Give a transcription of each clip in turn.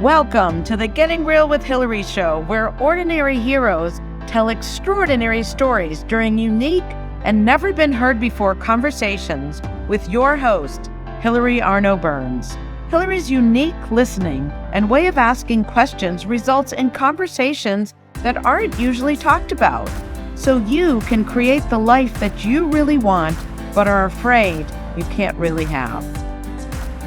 Welcome to the Getting Real with Hilary show, where ordinary heroes tell extraordinary stories during unique and never been heard before conversations with your host, Hilary Burns. Hilary's unique listening and way of asking questions results in conversations that aren't usually talked about, so you can create the life that you really want but are afraid you can't really have.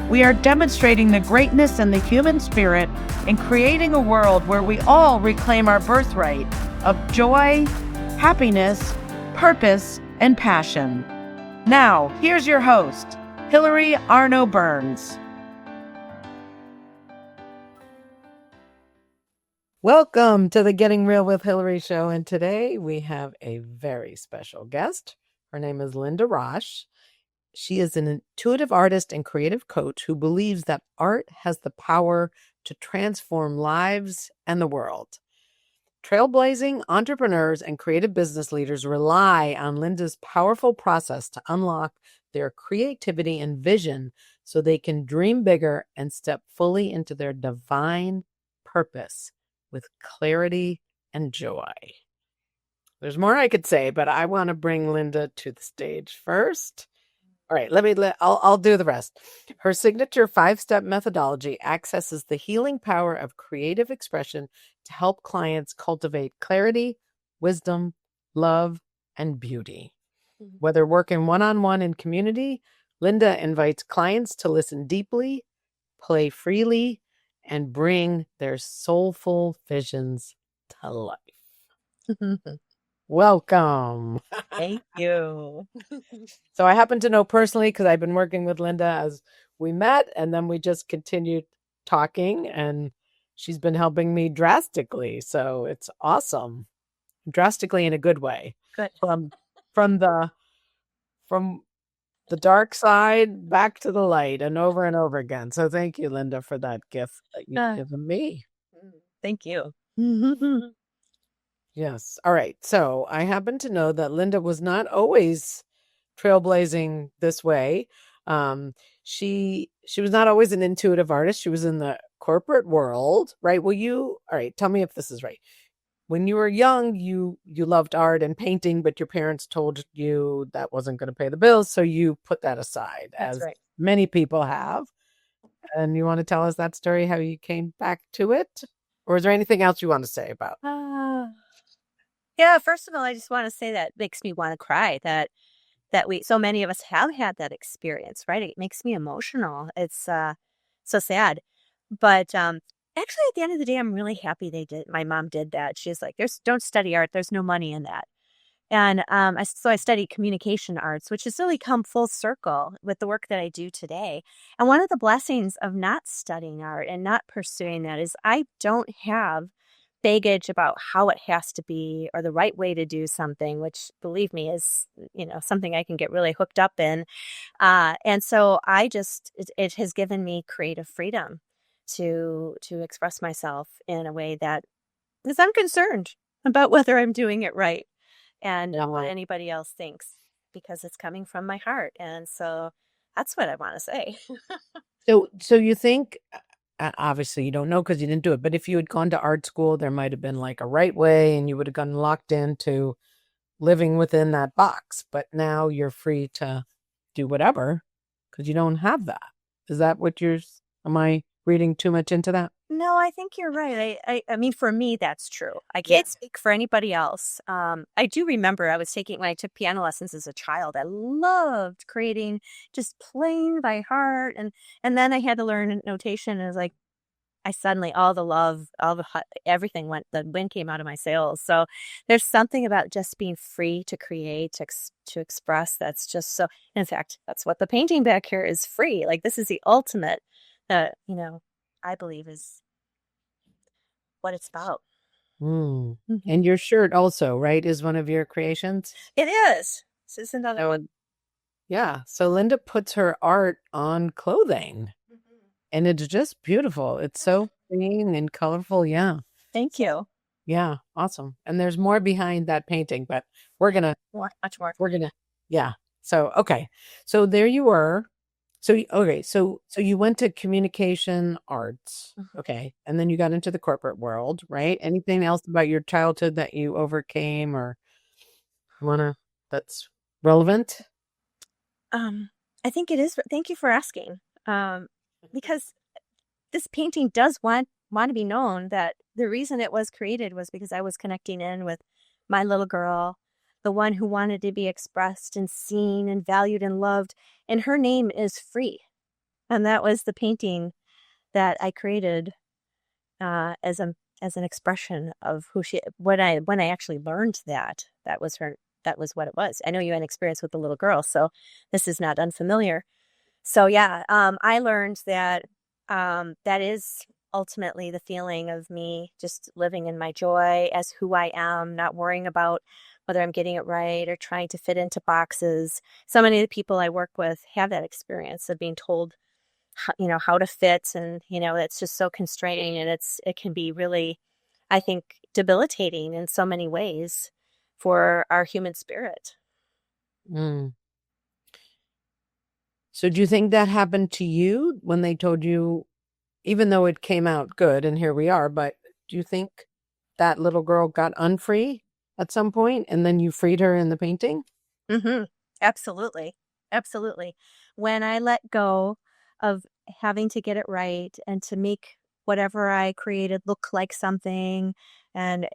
We are demonstrating the greatness in the human spirit and creating a world where we all reclaim our birthright of joy, happiness, purpose, and passion. Now, here's your host, Hilary Burns. Welcome to the Getting Real with Hilary show, and today we have a very special guest. Her name is Linda Rash. She is an intuitive artist and creative coach who believes that art has the power to transform lives and the world. Trailblazing entrepreneurs and creative business leaders rely on Linda's powerful process to unlock their creativity and vision so they can dream bigger and step fully into their divine purpose with clarity and joy. There's more I could say, but I want to bring Linda to the stage first. All right, I'll do the rest. Her signature 5-step methodology accesses the healing power of creative expression to help clients cultivate clarity, wisdom, love, and beauty. Whether working one-on-one in community, Linda invites clients to listen deeply, play freely, and bring their soulful visions to life. Welcome. Thank you. So I happen to know personally because I've been working with Linda as we met, and then we just continued talking, and she's been helping me drastically. So it's awesome. Drastically in a good way. Good. From the dark side back to the light and over again. So thank you, Linda, for that gift that you've given me. Thank you. Yes. All right. So I happen to know that Linda was not always trailblazing this way. She was not always an intuitive artist. She was in the corporate world, right? All right, tell me if this is right. When you were young, you loved art and painting, but your parents told you that wasn't going to pay the bills, so you put that aside. That's as right. Many people have. And you want to tell us that story, how you came back to it? Or is there anything else you want to say about? Yeah, first of all, I just want to say that makes me want to cry that so many of us have had that experience, right? It makes me emotional. It's so sad. But actually at the end of the day, I'm really happy my mom did that. She's like, don't study art. There's no money in that. And so I studied communication arts, which has really come full circle with the work that I do today. And one of the blessings of not studying art and not pursuing that is I don't have baggage about how it has to be or the right way to do something, which, believe me, is something I can get really hooked up in. And so it has given me creative freedom to express myself in a way that is unconcerned about whether I'm doing it right and what anybody else thinks, because it's coming from my heart. And so that's what I want to say. So you think, obviously you don't know because you didn't do it, but if you had gone to art school, there might have been like a right way and you would have gotten locked into living within that box. But now you're free to do whatever because you don't have that. Is that am I reading too much into that? No, I think you're right. I mean, for me, that's true. I can't speak for anybody else. I do remember when I took piano lessons as a child, I loved creating, just playing by heart. And then I had to learn notation. And it was like, I suddenly, all the love, everything the wind came out of my sails. So there's something about just being free to create, to express. That's just so, in fact, that's what the painting back here is, free. Like, this is the ultimate, I believe is what it's about. Mm-hmm. And your shirt also, right, is one of your creations? It is. This is another one. Yeah. So Linda puts her art on clothing. And it's just beautiful. It's so clean and colorful. Yeah. Thank you. Yeah. Awesome. And there's more behind that painting, but we're going to. Much more. We're going to. Yeah. So, okay. So there you were. So you went to communication arts, Mhm. okay, and then you got into the corporate world, right? Anything else about your childhood that you overcame or wanna that's relevant? I think it is. Thank you for asking. Because this painting does want to be known that the reason it was created was because I was connecting in with my little girl, the one who wanted to be expressed and seen and valued and loved, and her name is Free. And that was the painting that I created as an expression of who she. When I actually learned that that was her. That was what it was. I know you had an experience with the little girl, so this is not unfamiliar. So yeah, I learned that that is ultimately the feeling of me just living in my joy as who I am, not worrying about whether I'm getting it right or trying to fit into boxes. So many of the people I work with have that experience of being told, how to fit, and it's just so constraining, and it can be really, I think, debilitating in so many ways for our human spirit. Mm. So do you think that happened to you when they told you, even though it came out good and here we are, but do you think that little girl got unfree at some point and then you freed her in the painting? Mhm. Absolutely. Absolutely. When I let go of having to get it right and to make whatever I created look like something, and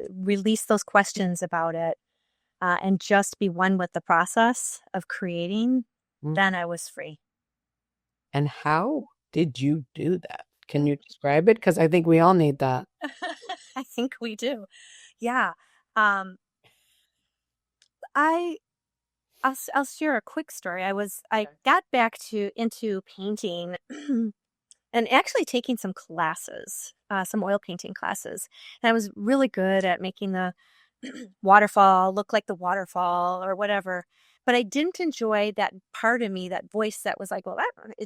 release those questions about it, and just be one with the process of creating, Mm. then I was free. And how did you do that? Can you describe it? Because I think we all need that. I think we do. Yeah. Um, I I'll share a quick story. I Okay. got back to into painting and actually taking some classes, some oil painting classes. And I was really good at making the waterfall look like the waterfall or whatever. But I didn't enjoy that part of me, that voice that was like, "Well,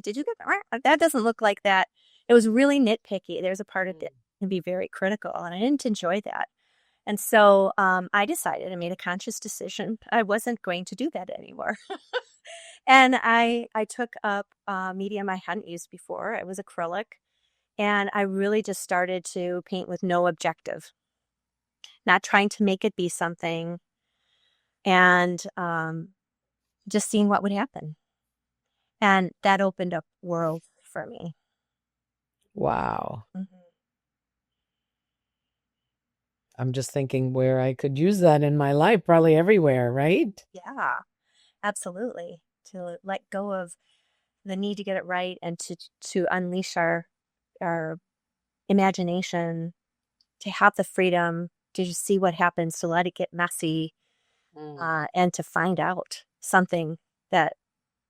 did you get that right? That doesn't look like that." It was really nitpicky. There's a part of it that can be very critical, and I didn't enjoy that. And so I decided, I made a conscious decision. I wasn't going to do that anymore. And I took up medium I hadn't used before. It was acrylic. And I really just started to paint with no objective, not trying to make it be something, and just seeing what would happen. And that opened up worlds for me. Wow. Mhm. I'm just thinking where I could use that in my life, probably everywhere, right? Yeah, absolutely. To let go of the need to get it right and to unleash our imagination, to have the freedom to just see what happens, to let it get messy, Mm. and to find out something that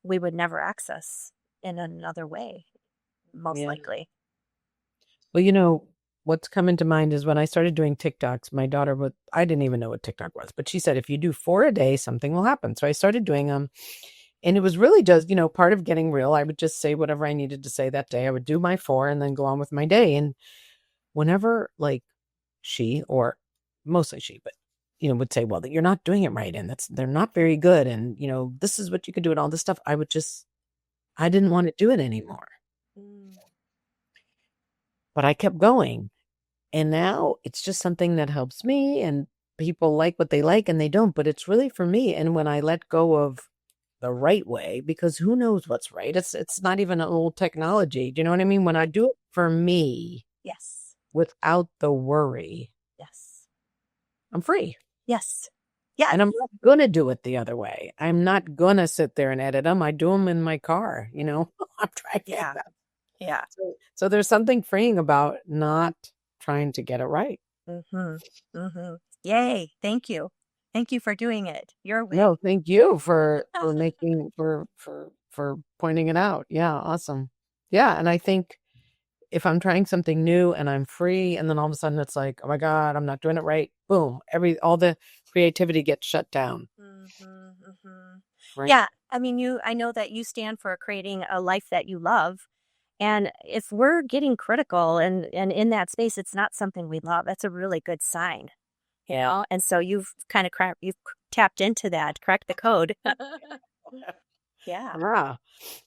we would never access in another way, most Yeah. likely. Well, what's coming to mind is when I started doing TikToks, my daughter would, I didn't even know what TikTok was, but she said, if you do 4 a day, something will happen. So I started doing them. And it was really just, part of getting real. I would just say whatever I needed to say that day. I would do my 4 and then go on with my day. And whenever like she, or mostly she, but would say, well, that you're not doing it right. And they're not very good. And, this is what you can do and all this stuff. I didn't want to do it anymore, Mm. but I kept going. And now it's just something that helps me, and people like what they like and they don't, but it's really for me. And when I let go of the right way, because who knows what's right? It's not even an old technology. Do you know what I mean? When I do it for me Yes. without the worry, Yes. I'm free. Yes. Yeah. And I'm not gonna do it the other way. I'm not gonna sit there and edit them. I do them in my car, I'm trying to Yeah. Yeah. so there's something freeing about not trying to get it right. Mm-hmm. Mm-hmm. Yay. Thank you. Thank you for doing it your way. No, thank you for making for pointing it out. Yeah, awesome. Yeah, and I think if I'm trying something new and I'm free and then all of a sudden it's like, "Oh my God, I'm not doing it right." Boom, all the creativity gets shut down, Mm-hmm. Mm-hmm. right? Yeah. I mean, I know that you stand for creating a life that you love. And if we're getting critical and in that space, it's not something we love. That's a really good sign, And so you've kind of tapped into that, cracked the code. Yeah. Ah.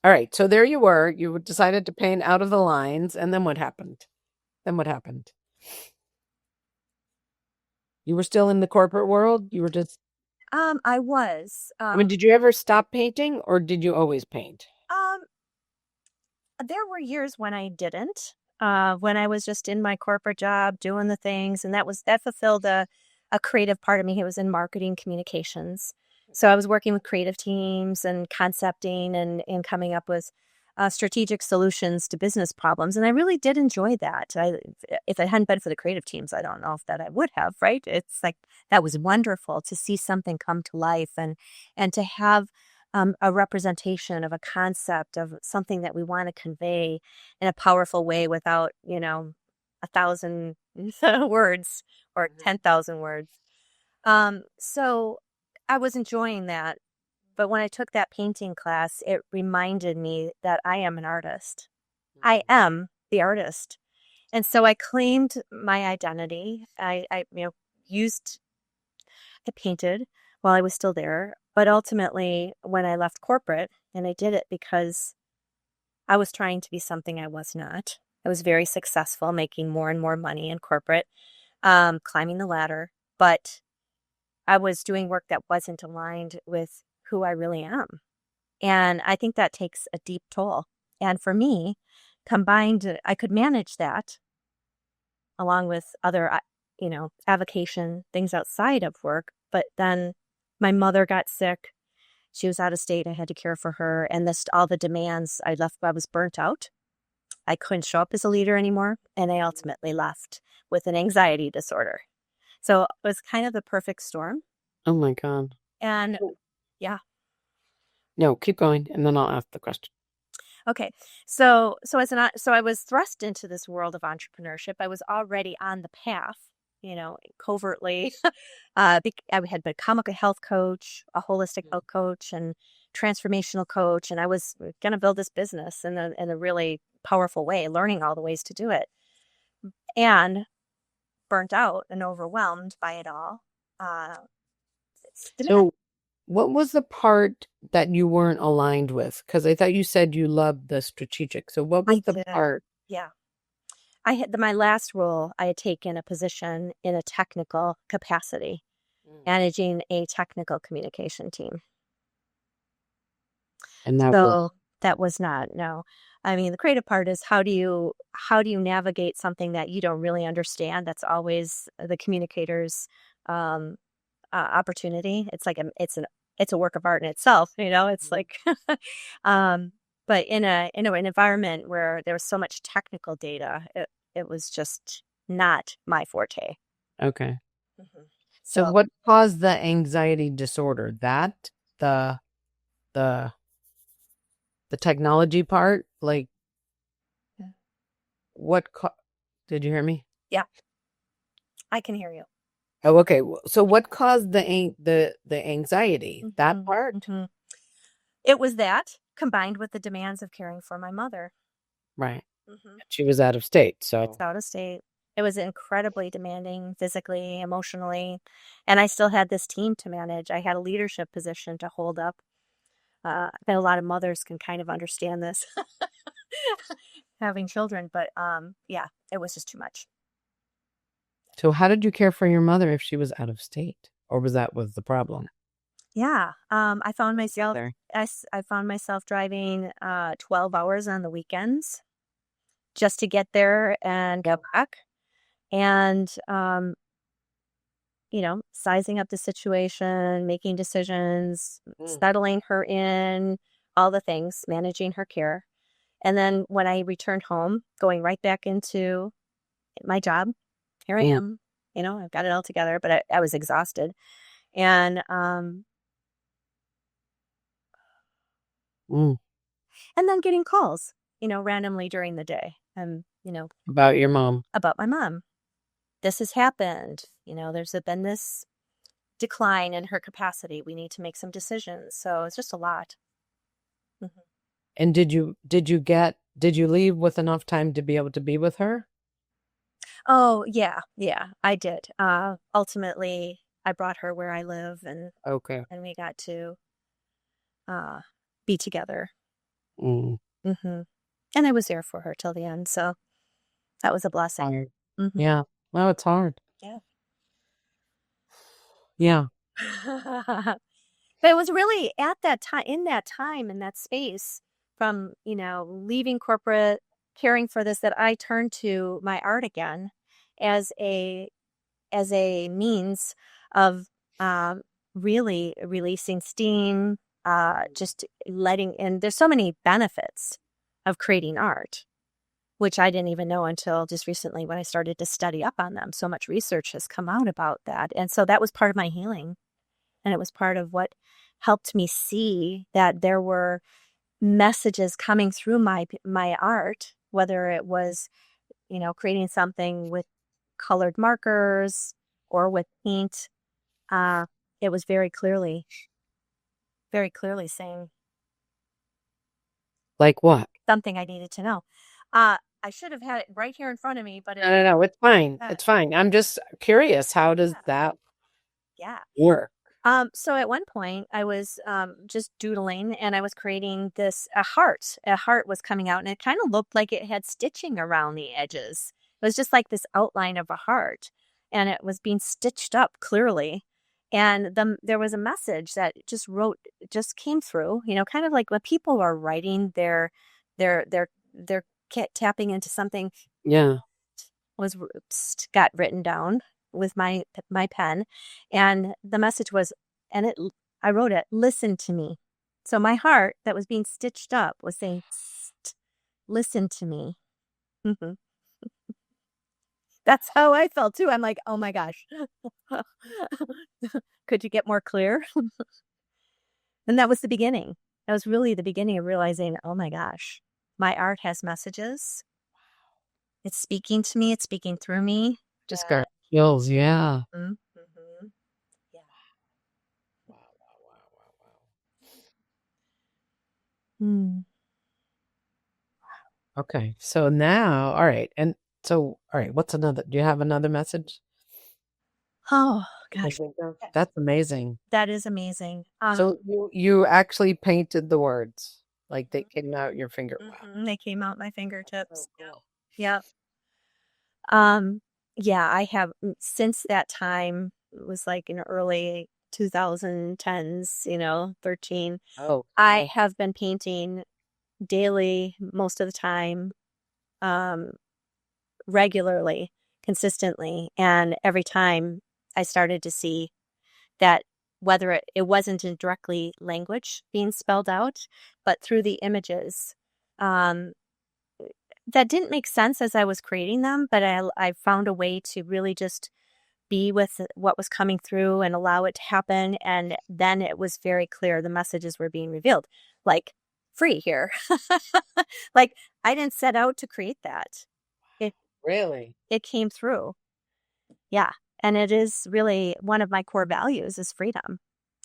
All right. So there you were. You decided to paint out of the lines. And then what happened? Then what happened? You were still in the corporate world? You were just, I was. I mean, did you ever stop painting or did you always paint? Um, there were years when I didn't, when I was just in my corporate job doing the things, and that fulfilled a creative part of me. It was in marketing communications. So I was working with creative teams and concepting and coming up with strategic solutions to business problems. And I really did enjoy that. If it hadn't been for the creative teams, I don't know if that I would have, right? It's like that was wonderful to see something come to life and to have a representation of a concept of something that we want to convey in a powerful way without, 1,000 words or 10,000 words. So I was enjoying that. But when I took that painting class, it reminded me that I am an artist. I am the artist. And so I claimed my identity. I used I painted while I was still there. But ultimately, when I left corporate, and I did it because I was trying to be something I was not. I was very successful, making more and more money in corporate, climbing the ladder. But I was doing work that wasn't aligned with who I really am. And I think that takes a deep toll. And for me, combined, I could manage that along with other, avocation, things outside of work. But then my mother got sick. She was out of state. I had to care for her. And this, all the demands I was burnt out. I couldn't show up as a leader anymore. And I ultimately left with an anxiety disorder. So it was kind of the perfect storm. Oh my God. And yeah. No, keep going. And then I'll ask the question. Okay. So I was thrust into this world of entrepreneurship. I was already on the path, covertly. I had become a health coach, a holistic health coach, and transformational coach, and I was going to build this business in a really powerful way, learning all the ways to do it, and burnt out and overwhelmed by it all. Uh, it's demand. So, what was the part that you weren't aligned with? Because I thought you said you loved the strategic. So, what was I the did. part? Yeah. I had my last role, I had taken a position in a technical capacity, managing a technical communication team. And that was, So that was not, no. I mean, the creative part is how do you navigate something that you don't really understand? That's always the communicator's um, opportunity. It's like it's a work of art in itself. It's like, um, but in an environment where there was so much technical data, it was just not my forte. okay. Mhm. So, So what caused the anxiety disorder? That the the the technology part? Like, yeah, did you hear me? yeah, I can hear you. Oh, okay. So, what caused the anxiety? That hmm part? hmm It was that combined with the demands of caring for my mother. Right. hmm She was out of state. It's So, out of state. It was incredibly demanding physically, emotionally, and I still had this team to manage. I had a leadership position to hold up. I bet a lot of mothers can kind of understand this, having children, but yeah, it was just too much. so how did you care for your mother if she was out of state? Or was the problem? Yeah, I found myself Together. I found myself driving 12 hours on the weekends just to get there and go back. And sizing up the situation, making decisions, Mm. settling her in, all the things, managing her care. And then when I returned home, going right back into my job, here I Mm. am. I've got it all together, but I was exhausted. And Mm. and then getting calls, randomly during the day, and About your mom. about my mom. This has happened. There's been this decline in her capacity. We need to make some decisions. So it's just a lot. Mhm. And did you leave with enough time to be able to be with her? Oh, yeah, yeah, I did. Ultimately, I brought her where I live, and Okay. we got to uh be together. Mm. And I was there for her till the end. So that was a blessing. Hard. Yeah. Well, it's hard. Yeah. Yeah. But it was really at that time, in that space from, leaving corporate, caring for this, that I turned to my art again as a means of really releasing steam, just letting in. There's so many benefits of creating art, which I didn't even know until just recently when I started to study up on them. So much research has come out about that. And so that was part of my healing. And it was part of what helped me see that there were messages coming through my art, whether it was, creating something with colored markers or with paint. It was very clearly saying Like what? something I needed to know. I should have had it right here in front of me, but No. It's fine. It's fine. I'm just curious. How does that work? So at one point I was just doodling, and I was creating this a heart. A heart was coming out, and it kind of looked like it had stitching around the edges. It was just like this outline of a heart, and it was being stitched up clearly. And there was a message that just came through, kind of like when people are writing their tapping into something. Yeah. Got written down with my pen, and the message was, I wrote it, listen to me. So my heart that was being stitched up was saying, listen to me. That's how I felt too. I'm like, oh my gosh. Could you get more clear? And that was the beginning. That was really the beginning of realizing, oh my gosh, my art has messages. It's speaking to me. It's speaking through me. Just got chills. Yeah. Yeah. Wow. Okay. So now, all right. And so, all right. What's another? Do you have another message? Oh gosh, That's amazing. that is amazing. So you actually painted the words, like they came out your finger. Wow. They came out my fingertips. So cool. Yeah. Yeah, I have since that time. It was like in early 2010s, 13. Oh, I have been painting daily most of the time, regularly, consistently, and every time I started to see that whether it wasn't in directly language being spelled out, but through the images, that didn't make sense as I was creating them, but I found a way to really just be with what was coming through and allow it to happen. And then it was very clear the messages were being revealed, like free here. Like I didn't set out to create that. Really? It came through. Yeah. And it is really one of my core values is freedom.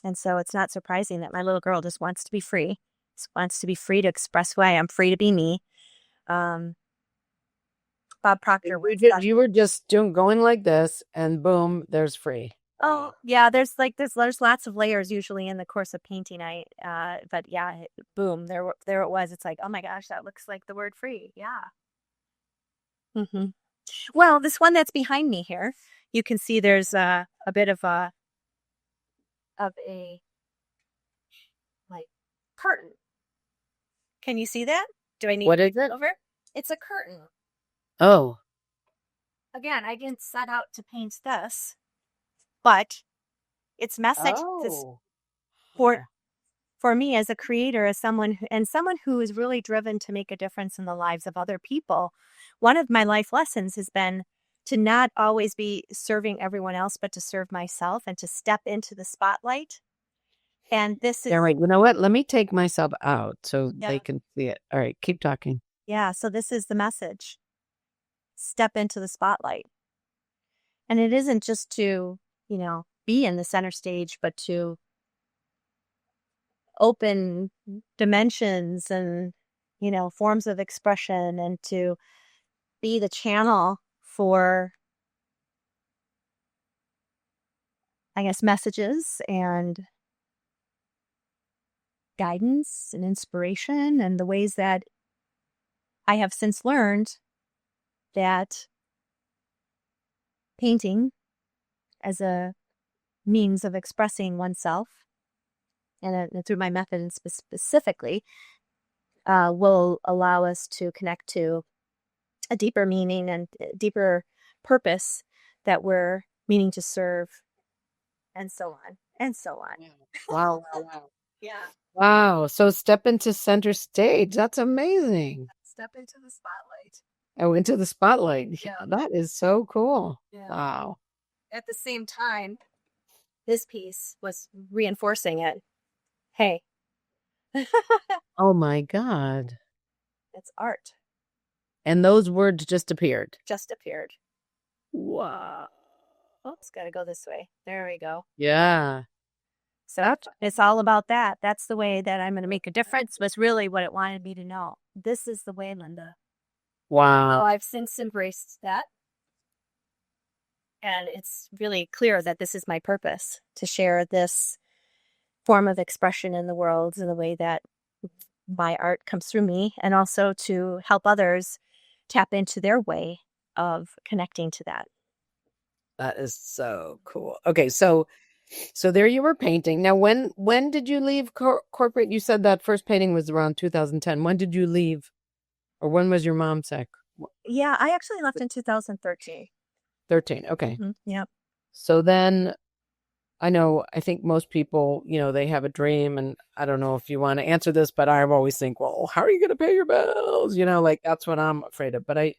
And so it's not surprising that my little girl just wants to be free. Just wants to be free to express who I am, free to be me. Bob Proctor. You were just going like this, and boom, there's free. Oh yeah, there's lots of layers usually in the course of painting. But yeah, boom, there it was. It's like, oh my gosh, that looks like the word free. Yeah. Well, this one that's behind me here, you can see there's a bit of a like curtain. Can you see that? Do I need What is it? over? It's a curtain. Oh. Again, I didn't set out to paint this, but it's message for me as a creator, as someone who is really driven to make a difference in the lives of other people. One of my life lessons has been to not always be serving everyone else, but to serve myself and to step into the spotlight. And this is... Yeah, right. You know what? Let me take myself out so they can see it. All right, keep talking. Yeah, so this is the message. Step into the spotlight. And it isn't just to, be in the center stage, but to open dimensions and, forms of expression, and to be the channel for, I guess, messages and guidance and inspiration, and the ways that I have since learned that painting as a means of expressing oneself, and through my method and specifically, will allow us to connect to a deeper meaning and deeper purpose that we're meaning to serve, and so on, and so on. Wow, wow, wow. Yeah. Wow. So step into center stage. That's amazing. Step into the spotlight. Oh, into the spotlight. Yeah, that is so cool. Yeah. Wow. At the same time, this piece was reinforcing it. Hey, Oh my God. it's art. And those words just appeared. Just appeared. Wow. Oops, gotta go this way. There we go. Yeah. So it's all about that. That's the way that I'm going to make a difference, was really what it wanted me to know. This is the way, Linda. Wow. Oh, I've since embraced that. And it's really clear that this is my purpose, to share this form of expression in the world in the way that my art comes through me, and also to help others tap into their way of connecting to that. That is so cool. Okay, so there you were painting. Now, when did you leave corporate? You said that first painting was around 2010. When did you leave, or when was your mom sick? Yeah, I actually left in 2013. 13. Okay. Yeah. So then, I think most people, they have a dream, and I don't know if you want to answer this, but I always think, well, how are you going to pay your bills? Like that's what I'm afraid of. But I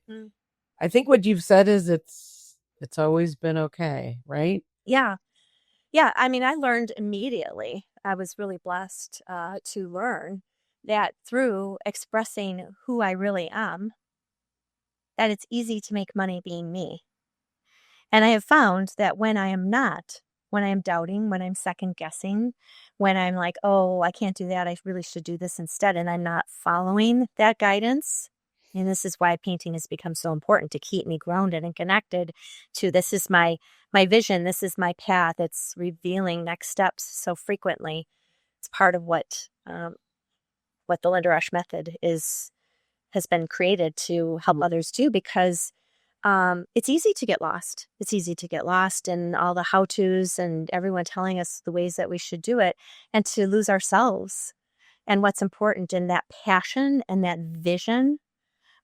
think what you've said is it's always been okay, right? Yeah. Yeah. I mean, I learned immediately. I was really blessed to learn that through expressing who I really am, that it's easy to make money being me. And I have found that when I am not, when I am doubting, when I'm second guessing, when I'm like, oh, I can't do that, I really should do this instead, and I'm not following that guidance. And this is why painting has become so important, to keep me grounded and connected to, this is my vision, this is my path. It's revealing next steps so frequently. It's part of what the LindaRasch method has been created to help others do, because it's easy to get lost. It's easy to get lost in all the how-tos and everyone telling us the ways that we should do it, and to lose ourselves. And what's important in that passion and that vision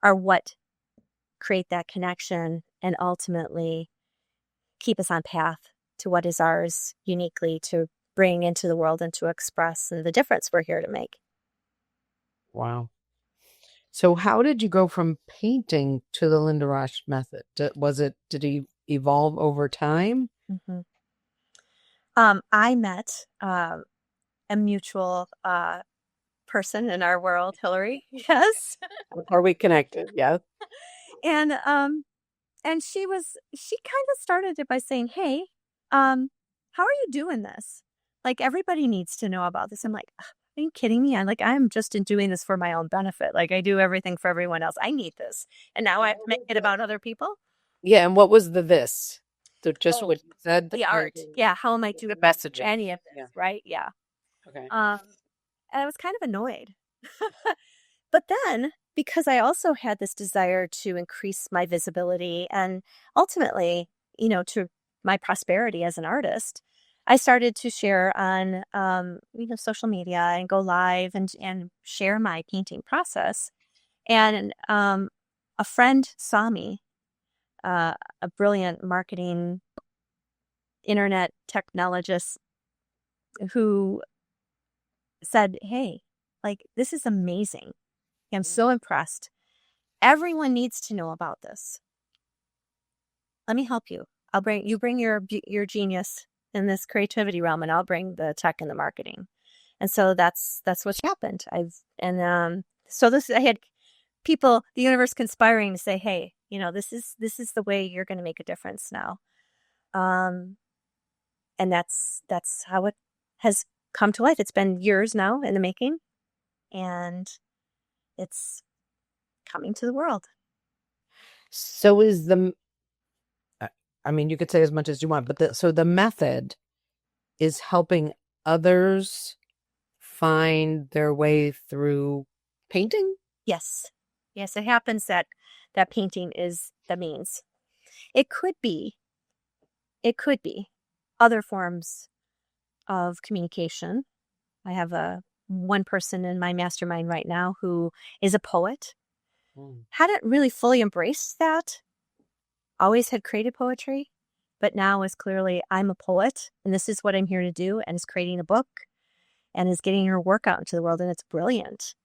are what create that connection and ultimately keep us on path to what is ours uniquely to bring into the world and to express, and the difference we're here to make. Wow. So how did you go from painting to the LindaRasch method? Did he evolve over time? Mm-hmm. I met a mutual person in our world, Hilary. Yes. Are we connected? Yeah. And she kind of started it by saying, hey, how are you doing this? Like, everybody needs to know about this. I'm like, are you kidding me? I'm just doing this for my own benefit. Like, I do everything for everyone else. I need this. And now I have to make it about other people. Yeah. And what was this? Just what you said? The art. Yeah. How am I doing the messaging? any of this? Yeah. Right. Yeah. Okay. And I was kind of annoyed. But then, because I also had this desire to increase my visibility and ultimately, to my prosperity as an artist, I started to share on, social media and go live and share my painting process. And a friend saw me, a brilliant marketing internet technologist, who said, hey, this is amazing. I'm so impressed. Everyone needs to know about this. Let me help you. Bring your genius in this creativity realm, and I'll bring the tech and the marketing. And so that's what's happened. I had people, the universe conspiring to say, hey, this is the way you're going to make a difference now. And that's how it has come to life. It's been years now in the making, and it's coming to the world. So you could say as much as you want, but so the method is helping others find their way through painting? Yes. Yes, it happens that painting is the means. It could be other forms of communication. I have one person in my mastermind right now who is a poet. Mm. Hadn't really fully embraced that. Always had created poetry, but now is clearly, I'm a poet and this is what I'm here to do, and is creating a book and is getting her work out into the world, and it's brilliant.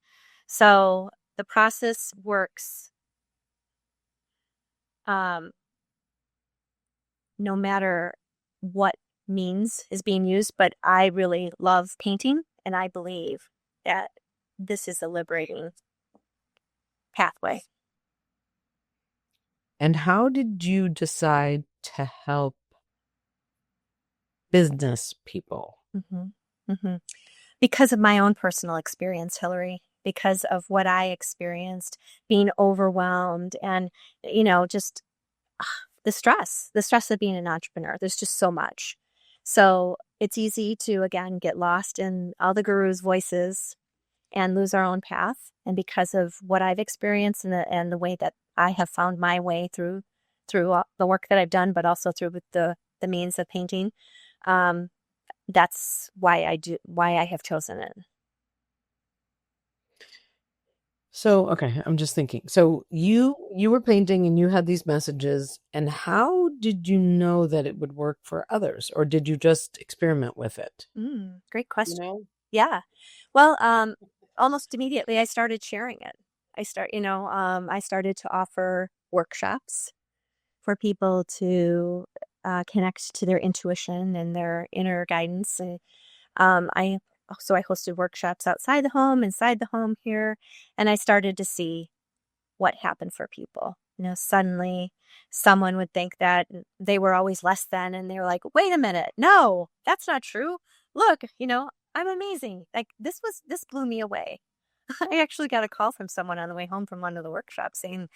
So the process works no matter what means is being used, but I really love painting, and I believe that this is a liberating pathway. And how did you decide to help business people? Because of my own personal experience, Hilary, because of what I experienced, being overwhelmed and, just the stress of being an entrepreneur. There's just so much. So it's easy to, again, get lost in all the gurus' voices and lose our own path. And because of what I've experienced and the way that I have found my way through the work that I've done, but also through the means of painting, that's why I have chosen it. So, okay, I'm just thinking. So you were painting and you had these messages, and how did you know that it would work for others, or did you just experiment with it? Great You question. know? Yeah. Well, almost immediately I started sharing it. I started to offer workshops for people to connect to their intuition and their inner guidance. And I hosted workshops outside the home, inside the home here, and I started to see what happened for people. Suddenly someone would think that they were always less than, and they were like, wait a minute, no, that's not true. Look, I'm amazing. Like this blew me away. I actually got a call from someone on the way home from one of the workshops saying,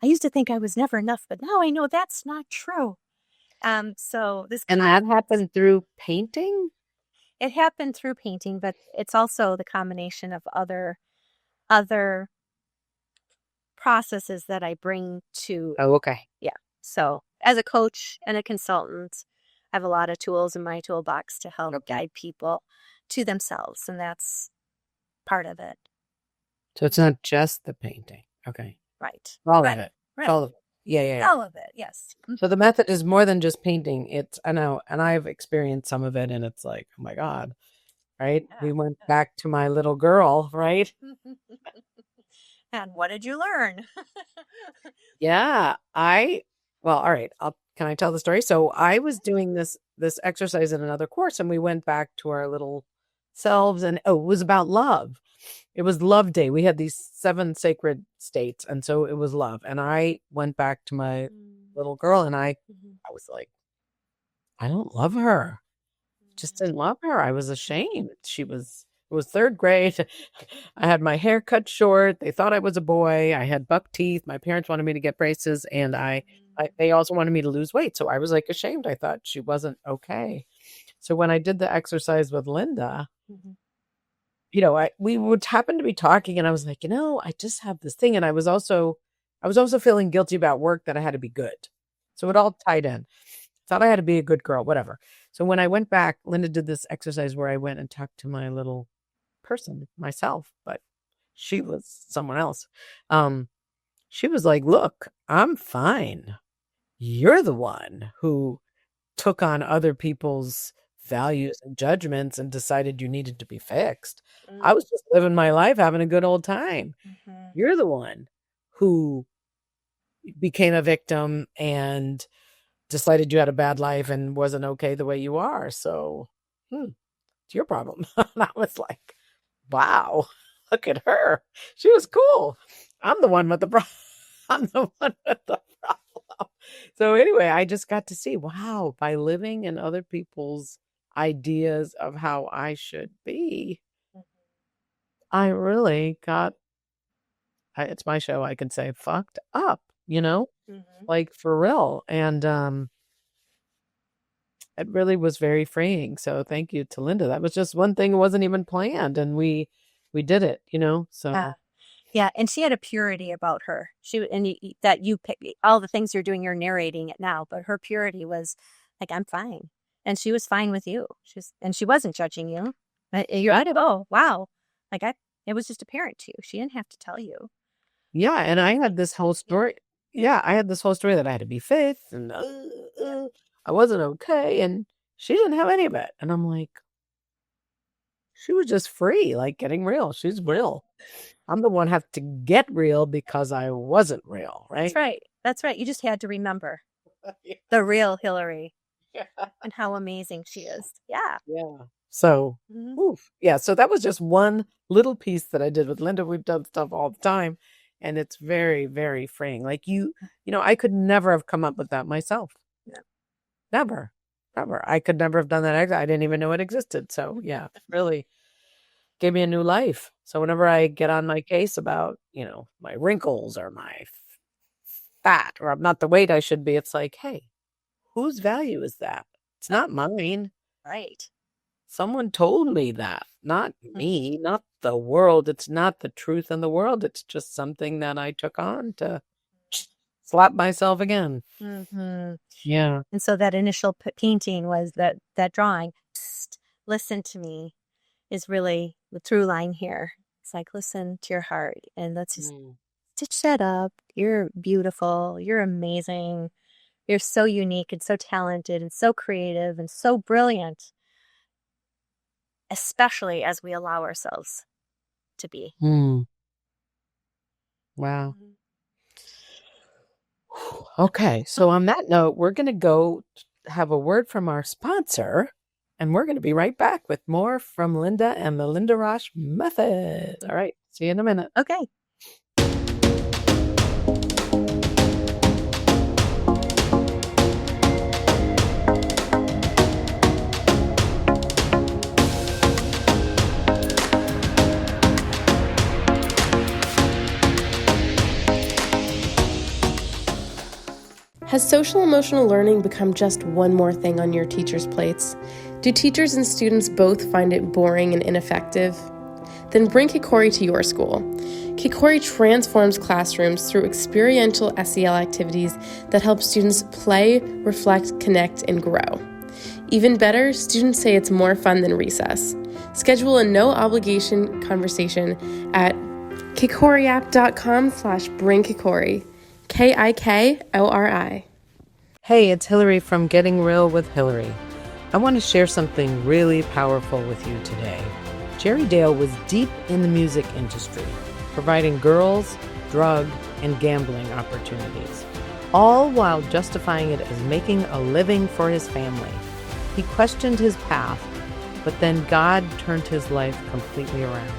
I used to think I was never enough, but now I know that's not true. So this And that happened through painting? it happened through painting, but it's also the combination of other processes that I bring to. Oh, okay. Yeah. So as a coach and a consultant, I have a lot of tools in my toolbox to help guide people to themselves, and that's part of it. So it's not just the painting. Okay. Right. All Right. of it. Right. All of it. Yeah. All of it. Yes. So the method is more than just painting. I know, and I've experienced some of it, and it's like, oh my God, right? Yeah. We went back to my little girl, right? And what did you learn? Yeah, well, all right. Can I tell the story? So I was doing this exercise in another course, and we went back to our little selves, and it was about love. It was love day. We had these 7 sacred states, and so it was love. And I went back to my little girl, and I was like, I don't love her. Just didn't love her. I was ashamed. It was 3rd grade. I had my hair cut short. They thought I was a boy. I had buck teeth. My parents wanted me to get braces, and they also wanted me to lose weight. So I was like ashamed. I thought she wasn't okay. So when I did the exercise with Linda, we would happen to be talking, and I was like, I just have this thing. And I was also feeling guilty about work, that I had to be good. So it all tied in. Thought I had to be a good girl, whatever. So when I went back, Linda did this exercise where I went and talked to my little person, myself, but she was someone else. She was like, look, I'm fine. You're the one who took on other people's values and judgments and decided you needed to be fixed. I was just living my life, having a good old time. You're the one who became a victim and decided you had a bad life and wasn't okay the way you are. So it's your problem. And I was like, wow, look at her. She was cool. I'm the one with the problem. I'm the one with the problem. So anyway, I just got to see, wow, by living in other people's ideas of how I should be, I really got, it's my show, I can say, fucked up, like for real. And it really was very freeing. So thank you to Linda. That was just one thing. It wasn't even planned. And we did it, so. Yeah. And she had a purity about her. That you pick all the things you're doing, you're narrating it now, but her purity was like, I'm fine. And she was fine with you. And she wasn't judging you. You're out of, oh, wow. It was just apparent to you. She didn't have to tell you. Yeah. And I had this whole story. Yeah. I had this whole story that I had to be fifth and I wasn't okay. And she didn't have any of it. And I'm like, she was just free, like getting real. She's real. I'm the one have to get real because I wasn't real, right? That's right. That's right. You just had to remember Yeah. the real Hilary Yeah. and how amazing she is. Yeah. Yeah. So, yeah. So that was just one little piece that I did with Linda. We've done stuff all the time, and it's very, very freeing. Like I could never have come up with that myself. Yeah. Never. I could never have done that. I didn't even know it existed. So yeah, it really gave me a new life. So whenever I get on my case about, my wrinkles or my fat or I'm not the weight I should be, it's like, hey, whose value is that? It's not mine. Right. Someone told me that, not me, not the world. It's not the truth in the world. It's just something that I took on to slap myself again. Mm-hmm. Yeah. And so that initial painting was that drawing. Psst, listen to me is really the through line here. It's like, listen to your heart and let's just stitch that up. You're beautiful. You're amazing. You're so unique and so talented and so creative and so brilliant, especially as we allow ourselves to be. Wow. Okay. So on that note, we're going to go have a word from our sponsor, and we're going to be right back with more from Linda and the LindaRasch method. All right. See you in a minute. Okay. Has social emotional learning become just one more thing on your teachers' plates? Do teachers and students both find it boring and ineffective? Then bring Kikori to your school. Kikori transforms classrooms through experiential SEL activities that help students play, reflect, connect, and grow. Even better, students say it's more fun than recess. Schedule a no-obligation conversation at kikoriapp.com/bringkikori. Kikori. Hey, it's Hilary from Getting Real with Hilary. I want to share something really powerful with you today. Jerry Dale was deep in the music industry, providing girls, drug, and gambling opportunities, all while justifying it as making a living for his family. He questioned his path, but then God turned his life completely around.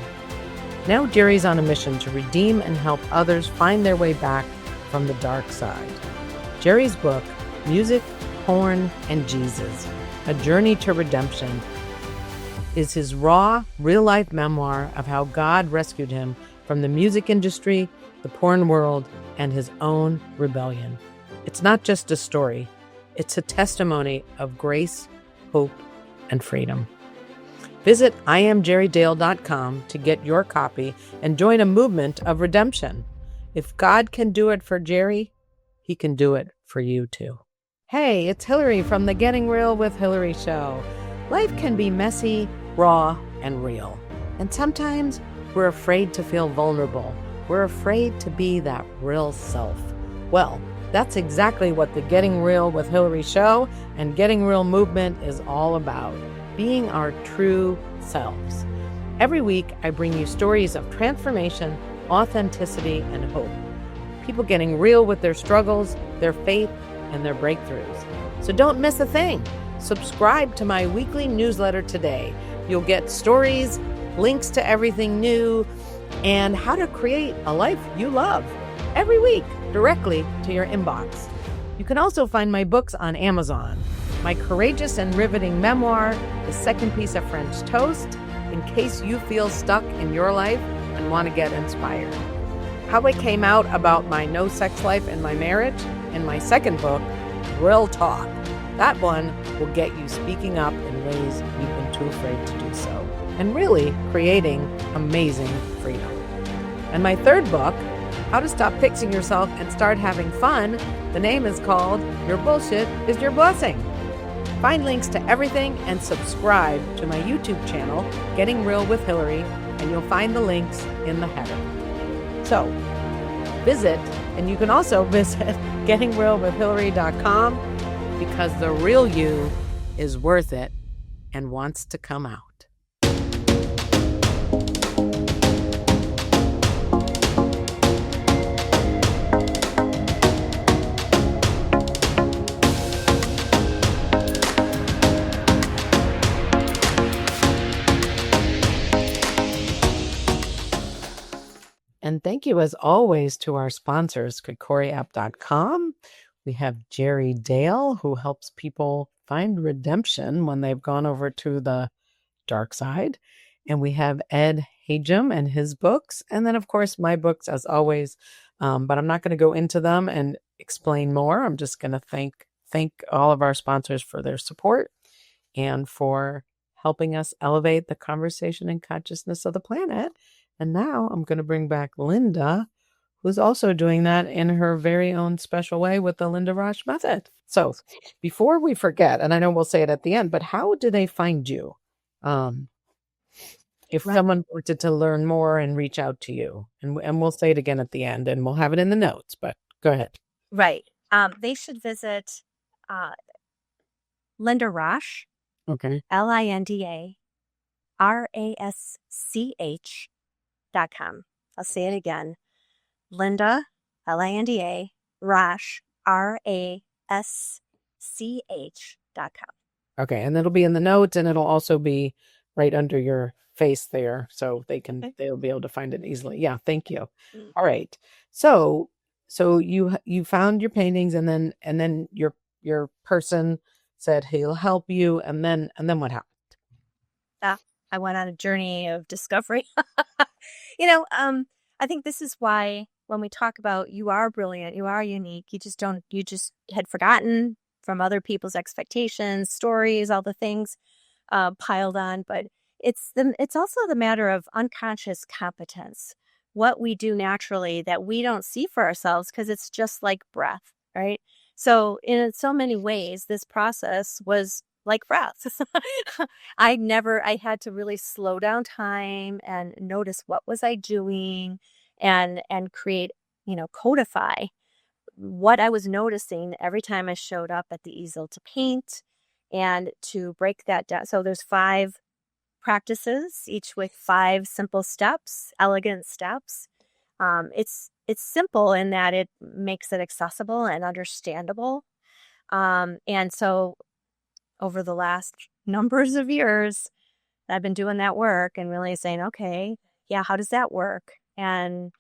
Now Jerry's on a mission to redeem and help others find their way back from the dark side. Jerry's book, Music, Porn, and Jesus, A Journey to Redemption, is his raw, real-life memoir of how God rescued him from the music industry, the porn world, and his own rebellion. It's not just a story. It's a testimony of grace, hope, and freedom. Visit IamJerryDale.com to get your copy and join a movement of redemption. If God can do it for Jerry, he can do it for you too. Hey, it's Hilary from the Getting Real with Hilary show. Life can be messy, raw, and real. And sometimes we're afraid to feel vulnerable. We're afraid to be that real self. Well, that's exactly what the Getting Real with Hilary show and Getting Real movement is all about. Being our true selves. Every week, I bring you stories of transformation, authenticity, and hope. People getting real with their struggles, their faith, and their breakthroughs. So don't miss a thing. Subscribe to my weekly newsletter today. You'll get stories, links to everything new, and how to create a life you love every week directly to your inbox. You can also find my books on Amazon. My courageous and riveting memoir, The Second Piece of French Toast, in case you feel stuck in your life and want to get inspired. How I came out about my no sex life in my marriage, in my second book, Real Talk, That one will get you speaking up in ways you've been too afraid to do so, and really creating amazing freedom. And my third book, How to Stop Fixing Yourself and Start Having Fun, the name is called Your Bullshit is Your Blessing. Find links to everything and subscribe to my YouTube channel, Getting Real with Hilary, and you'll find the links in the header. So visit, and you can also visit gettingrealwithhilary.com, because the real you is worth it and wants to come out. And thank you, as always, to our sponsors, corporateburnout.com. We have Jerry Dale, who helps people find redemption when they've gone over to the dark side. And we have Ed Hajim and his books. And then, of course, my books, as always. But I'm not going to go into them and explain more. I'm just going to thank all of our sponsors for their support and for helping us elevate the conversation and consciousness of the planet. And now I'm going to bring back Linda, who's also doing that in her very own special way with the lindaraschmethod. So before we forget, and I know we'll say it at the end, but how do they find you? If someone wanted to learn more and reach out to you, and we'll say it again at the end, and we'll have it in the notes, but go ahead. Right. They should visit Linda Rash. Okay. LindaRasch.com. I'll say it again. Linda, Linda, Rash, RASCH.com. Okay. And it'll be in the notes, and it'll also be right under your face there, so they'll be able to find it easily. Yeah. Thank you. All right. So you found your paintings, and then your person said he'll help you, and then what happened? I went on a journey of discovery. I think this is why when we talk about you are brilliant, you are unique, you just had forgotten from other people's expectations, stories, all the things piled on. But it's also the matter of unconscious competence, what we do naturally that we don't see for ourselves because it's just like breath, right? So in so many ways, this process was like breath. I had to really slow down time and notice what was I doing and create, codify what I was noticing every time I showed up at the easel to paint and to break that down. So there's 5 practices, each with 5 simple steps, elegant steps. It's simple in that it makes it accessible and understandable. And so over the last numbers of years, I've been doing that work and really saying, okay, yeah, how does that work? And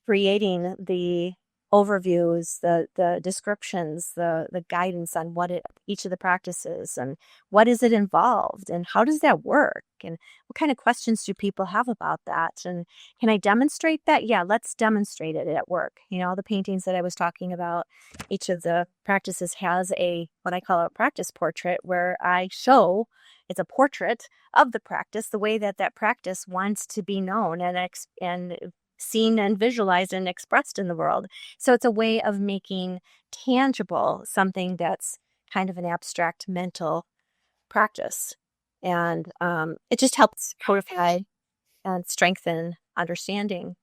creating the overviews, the descriptions, the guidance on each of the practices and what is it involved and how does that work and what kind of questions do people have about that and can I demonstrate that? Yeah, let's demonstrate it at work. The paintings that I was talking about, each of the practices has what I call a practice portrait where I show it's a portrait of the practice, the way that practice wants to be known and seen and visualized and expressed in the world. So it's a way of making tangible something that's kind of an abstract mental practice. And it just helps codify and strengthen understanding.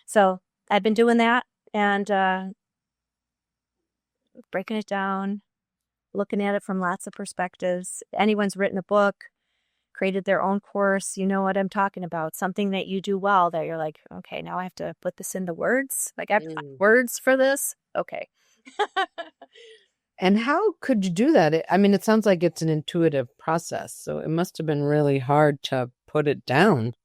So I've been doing that and breaking it down, looking at it from lots of perspectives. Anyone's written a book, created their own course, you know what I'm talking about. Something that you do well that you're like, okay, now I have to put this into words. Like I have to find words for this. Okay. And how could you do that? It sounds like it's an intuitive process, so it must have been really hard to put it down.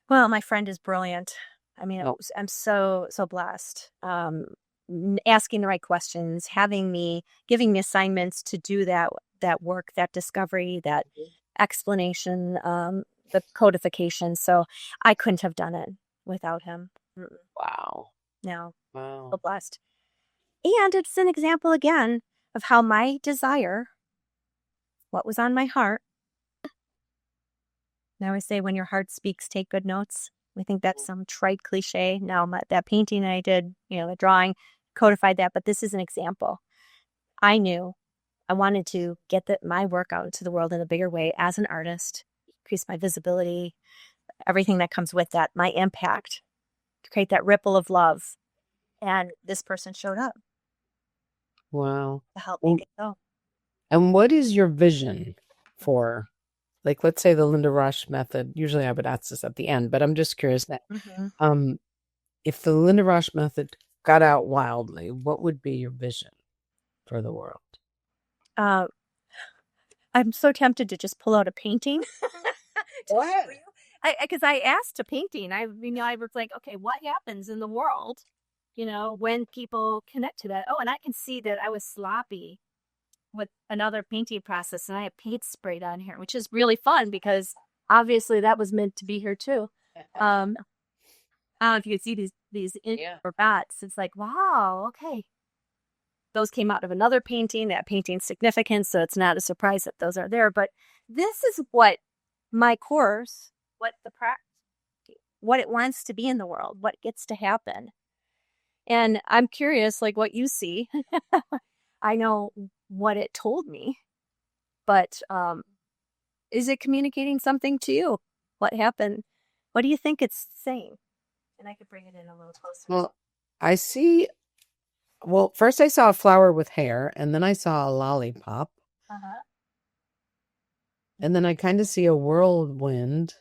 Well, my friend is brilliant. I'm so blessed. Asking the right questions, giving me assignments to do that work, that discovery, that explanation, the codification. So I couldn't have done it without him. Wow. No. Wow. So blessed. And it's an example again of how my desire, what was on my heart. I always say, when your heart speaks, take good notes. We think that's some trite cliche. No, that painting I did, the drawing, codified that. But this is an example. I knew I wanted to get my work out into the world in a bigger way as an artist, increase my visibility, everything that comes with that, my impact, to create that ripple of love. And this person showed up. Wow. To help make it go. And what is your vision for, like, let's say the LindaRasch method? Usually I would ask this at the end, but I'm just curious that if the LindaRasch method got out wildly, what would be your vision for the world? I'm so tempted to just pull out a painting. Go ahead. Because I asked a painting. I was like, okay, what happens in the world, when people connect to that? Oh, and I can see that I was sloppy with another painting process, and I have paint sprayed on here, which is really fun because obviously that was meant to be here too. I don't know if you can see these or bats. It's like, wow, okay. Those came out of another painting, that painting's significant, so it's not a surprise that those are there. But this is what my course, what it wants to be in the world, what gets to happen. And I'm curious, like, what you see. I know what it told me, but is it communicating something to you? What happened? What do you think it's saying? And I could bring it in a little closer. Well, first I saw a flower with hair, and then I saw a lollipop. And then I kind of see a whirlwind.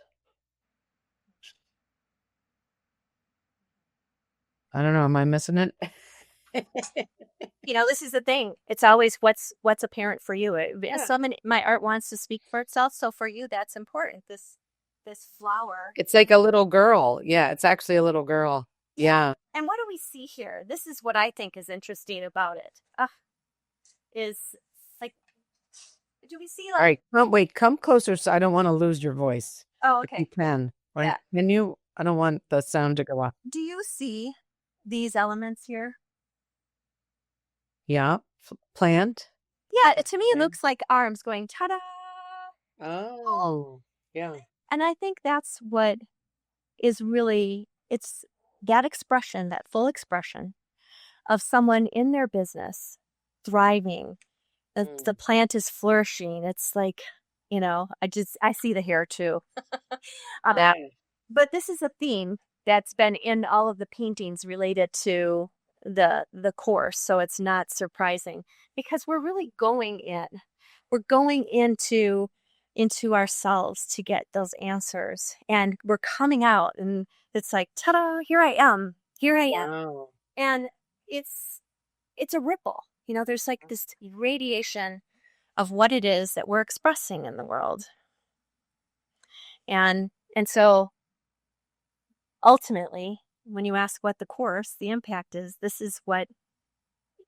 I don't know. Am I missing it? This is the thing. It's always what's apparent for you. My art wants to speak for itself. So for you, that's important. This flower. It's like a little girl. Yeah, it's actually a little girl. Yeah. And what do we see here? This is what I think is interesting about it. Is like, do we see like? All right, come closer, so I don't want to lose your voice. Oh, okay. If you can. Right? Yeah. Can you? I don't want the sound to go off. Do you see these elements here? Yeah. Plant. Yeah, to me it looks like arms going ta-da. Oh, yeah. And I think that's what is really, it's that expression, that full expression of someone in their business thriving. The plant is flourishing. It's like, I see the hair too. But this is a theme that's been in all of the paintings related to the course. So it's not surprising because we're really going into ourselves to get those answers, and we're coming out, and it's like, ta-da, here I am. Wow. And it's a ripple, there's like this radiation of what it is that we're expressing in the world. And so ultimately, when you ask what the impact is, this is what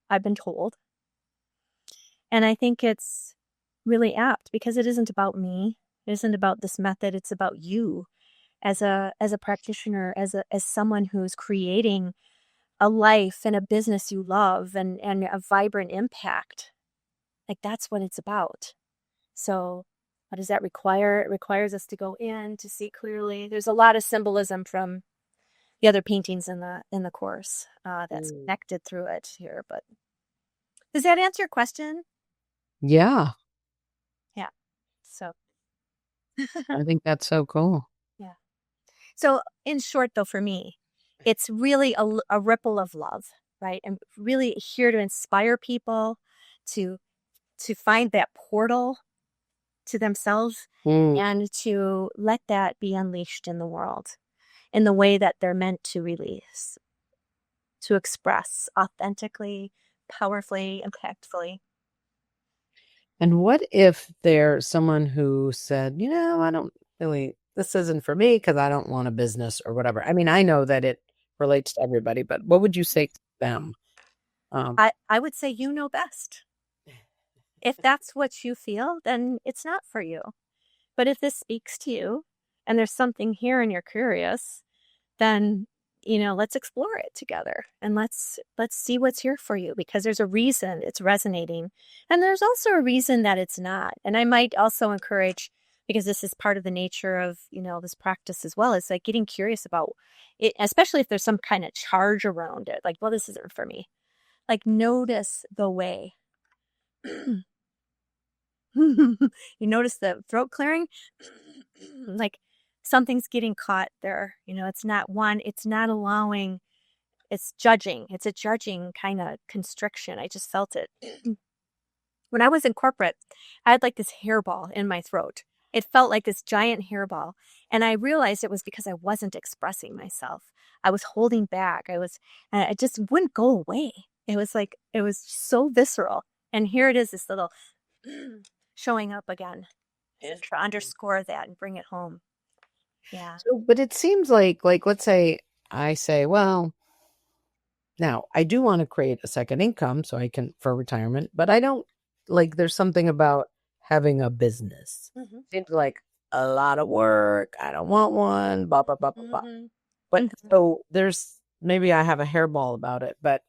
I've been told. And I think it's really apt because it isn't about me. It isn't about this method. It's about you as a practitioner, as someone who's creating a life and a business you love and a vibrant impact. Like, that's what it's about. So what does that require? It requires us to go in to see clearly. There's a lot of symbolism from the other paintings in the course that's connected through it here. But does that answer your question? Yeah. Yeah. So I think that's so cool. Yeah. So in short, though, for me, it's really a ripple of love, right? And really here to inspire people to find that portal to themselves and to let that be unleashed in the world in the way that they're meant to release, to express authentically, powerfully, impactfully. And what if there's someone who said, I don't really, this isn't for me because I don't want a business or whatever. I mean, I know that it relates to everybody, but what would you say to them? I would say, you know best. If that's what you feel, then it's not for you. But if this speaks to you and there's something here and you're curious, then let's explore it together, and let's see what's here for you, because there's a reason it's resonating, and there's also a reason that it's not. And I might also encourage, because this is part of the nature of, this practice as well, is like getting curious about it, especially if there's some kind of charge around it, like, well, this isn't for me. Like, notice the way. You notice the throat clearing, like something's getting caught there. It's not allowing, it's judging. It's a judging kind of constriction. I just felt it. When I was in corporate, I had like this hairball in my throat. It felt like this giant hairball. And I realized it was because I wasn't expressing myself. I was holding back. And it just wouldn't go away. It was so visceral. And here it is, this little showing up again to underscore that and bring it home. Yeah. So, but it seems like let's say I say, well, now I do want to create a second income so I can for retirement, but I don't there's something about having a business. Mm-hmm. Seems like a lot of work. I don't want one, blah, blah, blah, blah, blah. Mm-hmm. But so there's maybe I have a hairball about it, but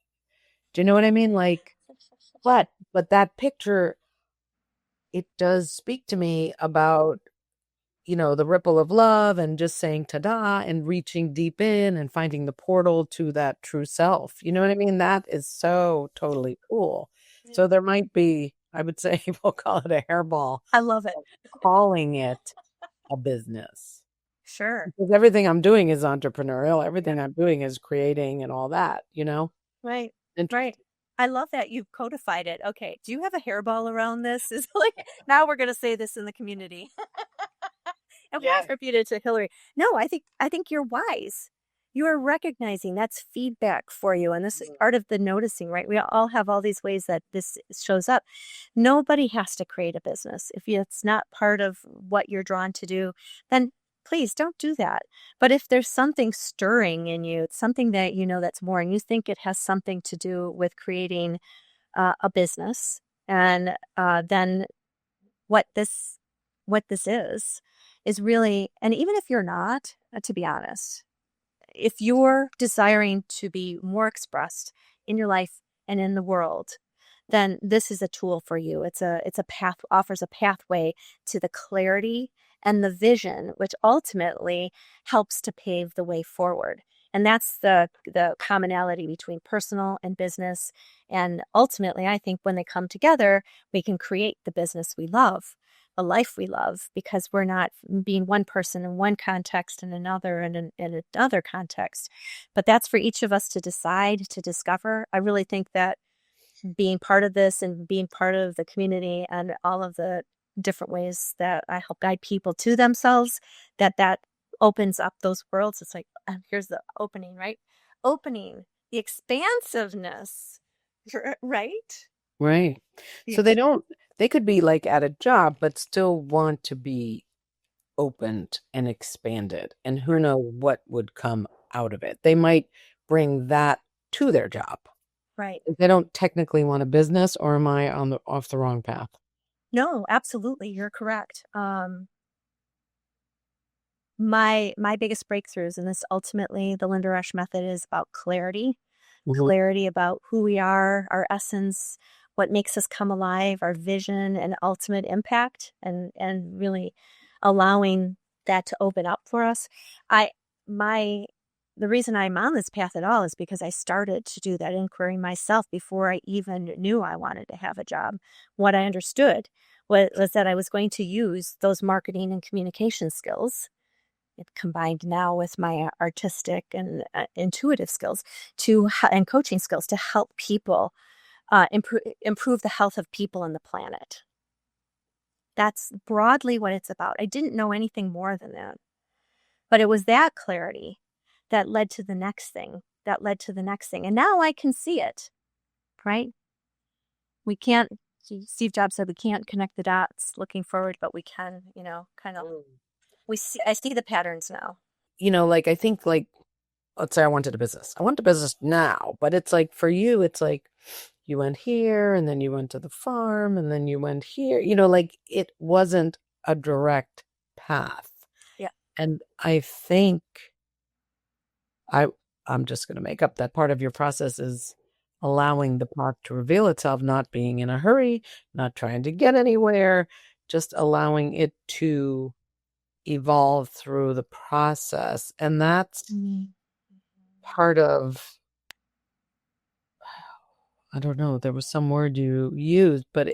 do you know what I mean? But that picture, it does speak to me about, the ripple of love and just saying ta-da and reaching deep in and finding the portal to that true self. You know what I mean? That is so totally cool. Yeah. So there might be, I would say, we'll call it a hairball. I love it. Calling it a business. Sure. Because everything I'm doing is entrepreneurial. Everything I'm doing is creating and all that, Right. Right. I love that you've codified it. Okay. Do you have a hairball around this? Is now we're going to say this in the community. And we'll attribute it to Hilary. No, I think you're wise. You are recognizing that's feedback for you. And this is part of the noticing, right? We all have all these ways that this shows up. Nobody has to create a business. If it's not part of what you're drawn to do, then please don't do that. But if there's something stirring in you, something that that's more, and you think it has something to do with creating a business, and then what this is really, and even if you're not, to be honest, if you're desiring to be more expressed in your life and in the world, then this is a tool for you. It's a path, offers a pathway to the clarity and the vision, which ultimately helps to pave the way forward. And that's the commonality between personal and business. And ultimately, I think when they come together, we can create the business we love, the life we love, because we're not being one person in one context and another in another context. But that's for each of us to decide, to discover. I really think that being part of this and being part of the community and all of the different ways that I help guide people to themselves, that opens up those worlds. It's like, here's the opening, right? Opening, the expansiveness, right? Right. So they could be at a job, but still want to be opened and expanded. And who knows what would come out of it. They might bring that to their job. Right. They don't technically want a business, or am I off the wrong path? No, absolutely. You're correct. My biggest breakthroughs in this, ultimately, the LindaRasch method is about clarity, clarity about who we are, our essence, what makes us come alive, our vision and ultimate impact, and really allowing that to open up for us. The reason I'm on this path at all is because I started to do that inquiry myself before I even knew I wanted to have a job. What I understood was that I was going to use those marketing and communication skills, combined now with my artistic and intuitive skills and coaching skills, to help people improve the health of people and the planet. That's broadly what it's about. I didn't know anything more than that. But it was that clarity that led to the next thing, And now I can see it, right? We can't, Steve Jobs said, we can't connect the dots looking forward, but we can, kind of, I see the patterns now. I think let's say I wanted a business. I want a business now, but it's for you, it's you went here and then you went to the farm and then you went here, it wasn't a direct path. Yeah. And I think I'm just going to make up that part of your process is allowing the pot to reveal itself, not being in a hurry, not trying to get anywhere, just allowing it to evolve through the process. And that's part of, I don't know, there was some word you used, but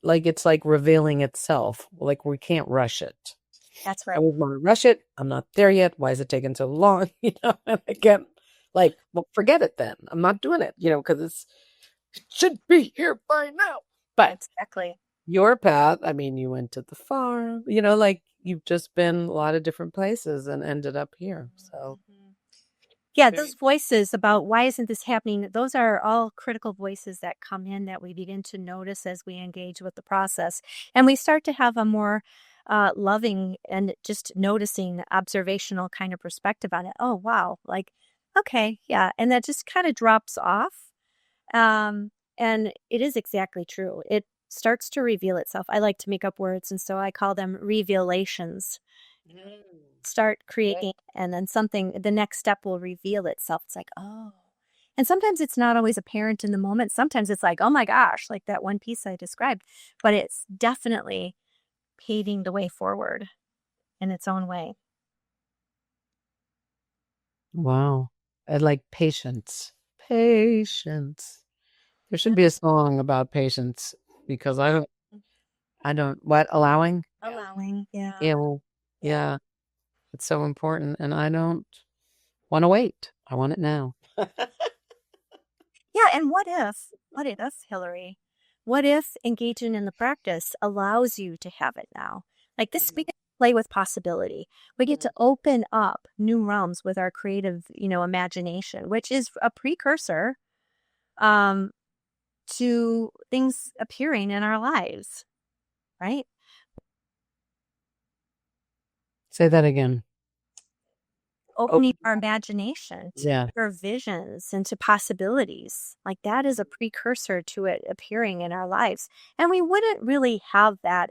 it's like revealing itself. Like we can't rush it. That's right. I would want to rush it. I'm not there yet. Why is it taking so long? And I can't, well, forget it then. I'm not doing it, because it should be here by now. But exactly. Your path, I mean, you went to the farm, you've just been a lot of different places and ended up here. So, yeah, those voices about why isn't this happening, those are all critical voices that come in that we begin to notice as we engage with the process. And we start to have a more loving and just noticing observational kind of perspective on it. Oh, wow. Okay, yeah. And that just kind of drops off. And it is exactly true. It starts to reveal itself. I like to make up words, and so I call them revelations. Start creating, and then the next step will reveal itself. It's like, oh. And sometimes it's not always apparent in the moment. Sometimes it's like, oh my gosh, like that one piece I described. But it's definitely paving the way forward in its own way. Wow. I like patience. Patience. There should be a song about patience because I don't, what, allowing? Allowing, yeah. Yeah. It's so important. And I don't want to wait. I want it now. Yeah. And what if, Hilary, what if engaging in the practice allows you to have it now? Like this, we get to play with possibility. We get to open up new realms with our creative, imagination, which is a precursor to things appearing in our lives, right? Say that again. Opening our imagination to Yeah. our visions and to possibilities. Like that is a precursor to it appearing in our lives. And we wouldn't really have that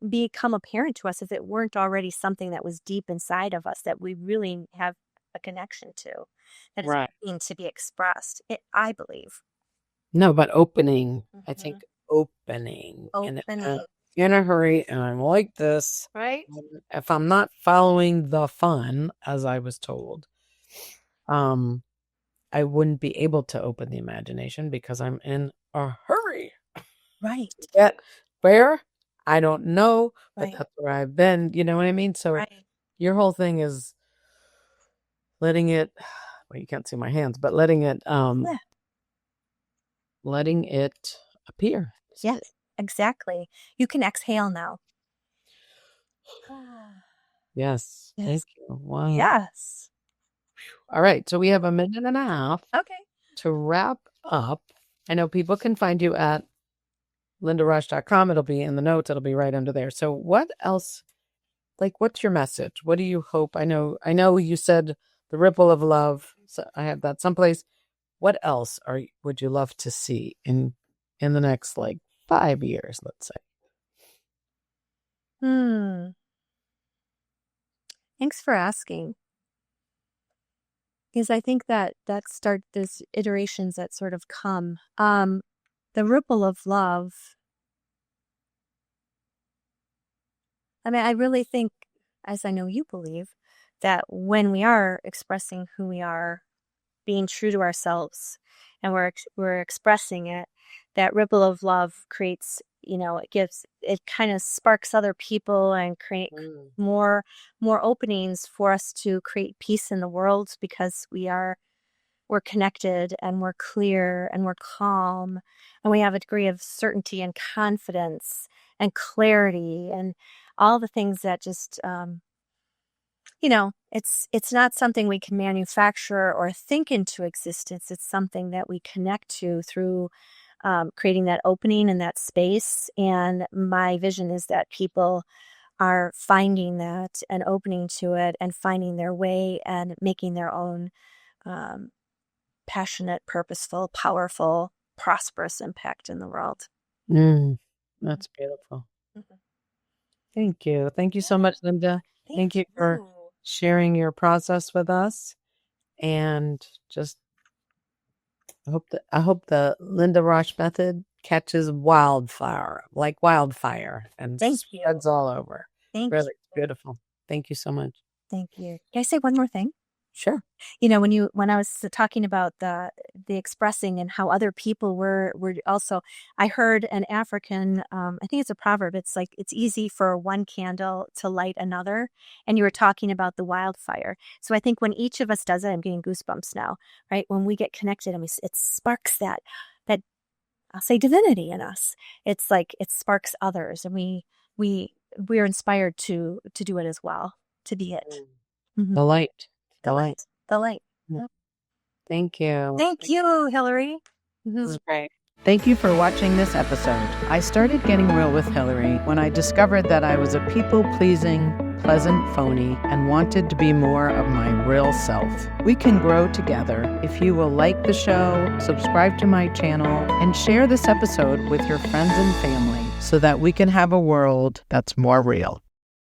become apparent to us if it weren't already something that was deep inside of us that we really have a connection to, that is waiting to be expressed, I believe. No, but opening. I think opening. In a hurry, and I'm like this. Right. If I'm not following the fun, as I was told, I wouldn't be able to open the imagination because I'm in a hurry. Right. Get where? I don't know, but that's where I've been. You know what I mean? So your whole thing is letting it, well, you can't see my hands, but letting it appear. Yes, exactly. You can exhale now. Yes. Thank you. Wow. Yes. All right. So we have a minute and a half. Okay. To wrap up, I know people can find you at lindarasch.com. It'll be in the notes. It'll be right under there. So what else, what's your message? What do you hope? I know you said the ripple of love. So I have that someplace. What else would you love to see in the next 5 years, let's say? Thanks for asking. Because I think that there's iterations that sort of come. The ripple of love. I mean, I really think, as I know you believe, that when we are expressing who we are, being true to ourselves, and we're expressing it, that ripple of love creates, it kind of sparks other people and create more openings for us to create peace in the world because we're connected and we're clear and we're calm and we have a degree of certainty and confidence and clarity and all the things that just it's not something we can manufacture or think into existence. It's something that we connect to through creating that opening and that space. And my vision is that people are finding that and opening to it and finding their way and making their own passionate, purposeful, powerful, prosperous impact in the world. That's beautiful. Thank you. Thank you so much, Linda. Thank you for sharing your process with us. And just I hope the LindaRasch method catches wildfire and Thank you. spreads all over. Thank Really you. beautiful. Thank you so much. Thank you. Can I say one more thing? Sure. When I was talking about the expressing and how other people were also, I heard an African, I think it's a proverb. It's like, it's easy for one candle to light another. And you were talking about the wildfire. So I think when each of us does it, I'm getting goosebumps now, right? When we get connected and it sparks that I'll say divinity in us. It's like, it sparks others, and we're inspired to do it as well, to be it. Mm-hmm. The light. The light. Yeah. Thank you. Thank you, Hilary. This is great. Thank you for watching this episode. I started Getting Real with Hilary when I discovered that I was a people-pleasing, pleasant phony and wanted to be more of my real self. We can grow together if you will like the show, subscribe to my channel, and share this episode with your friends and family so that we can have a world that's more real.